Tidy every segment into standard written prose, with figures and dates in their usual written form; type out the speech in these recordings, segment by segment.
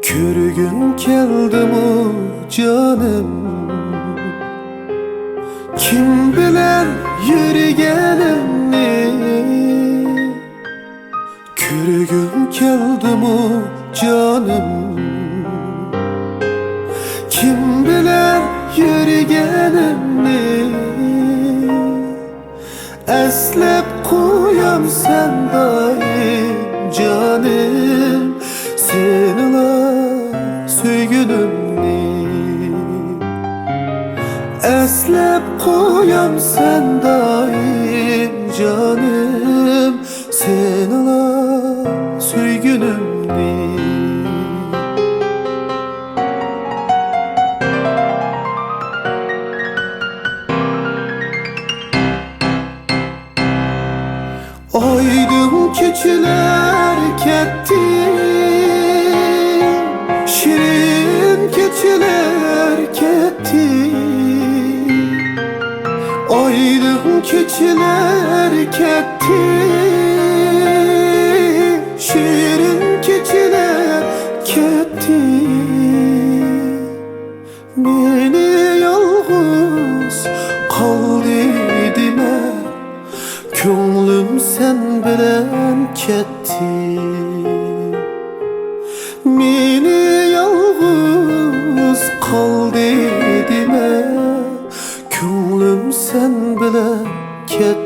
Körgün keldimu canım, kim bilen yürügenimni. Körgün keldimu canım, kim bilen yürügenimni. Eslep koyam sen daim canım, senila söygünümni. Eslep koyam sen daim canım, senila söygünümni. Aydın keçiler ketti, şirin keçiler ketti. Aydın keçiler ketti, şirin keçiler ketti. Beni yalnız kaldı dime, ko'nglim sen bilen ketdi. Meni yalnız kaldı deme, ko'nglim sen bilen ketdi.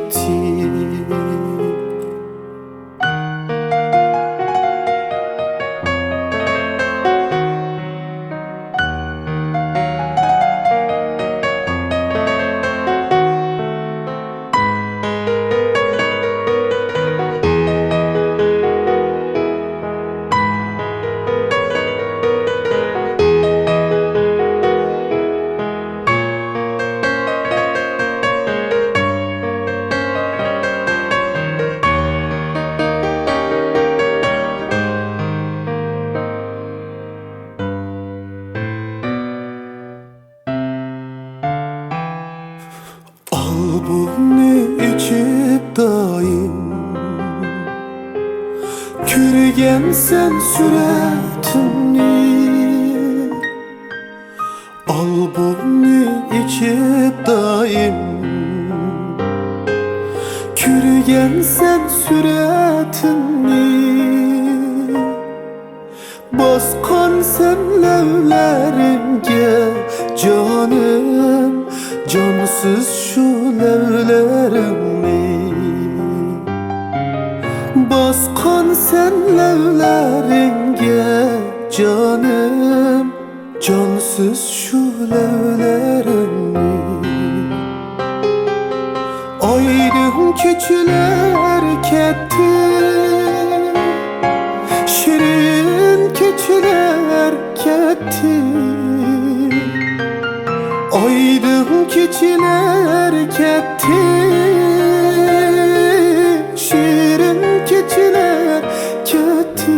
Al bunu içip daim, körgen sen suratını. Al bunu içip daim, körgen sen suratını. Baskan sen levlerimge canım, cansız şu levlerimni. Baskan sen levlerimge canım, cansız şu levlerimni. Aydın keçiler ketti, şirin keçiler ketti. Aydın keçiler ketti, şirin keçiler ketti.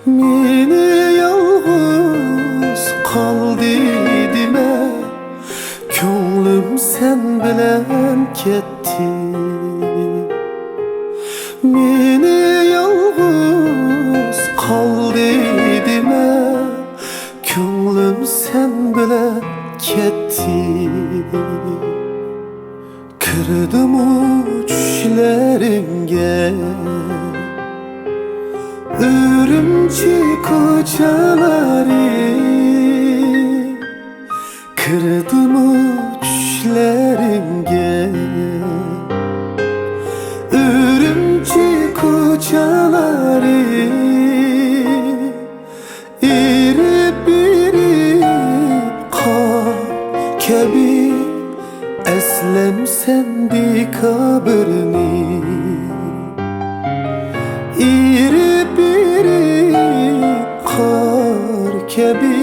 Meni yalnız kaldı deme, ko'nglim sen bilen ketdi. Meni yalnız kaldı deme, ko'nglim sen bilen ketdi. Kirdim düşlerimge, ürümçi ko'chalari. Kirdim düşlerimge, ürümçi ko'chalari. Erib erib qor kabi, eslem sendi kabrini. Erib erib qor kabi,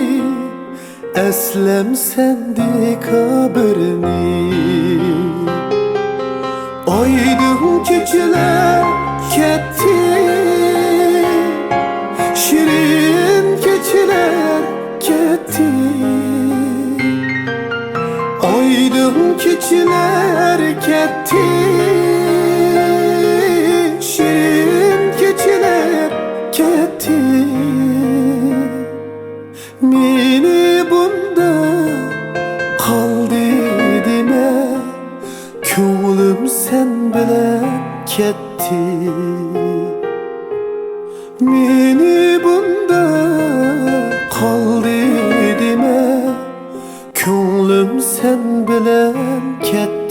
eslem sendi kabrini. Aydın keçiler ketti, şirin keçiler ketti. Aydın keçiler ketti, şirin keçiler ketti. ketdi. Meni bunda qaldi deme, ko'nglim sen bilan ketdi. Meni bunda qaldi deme, ko'nglim sen bilan ketdi.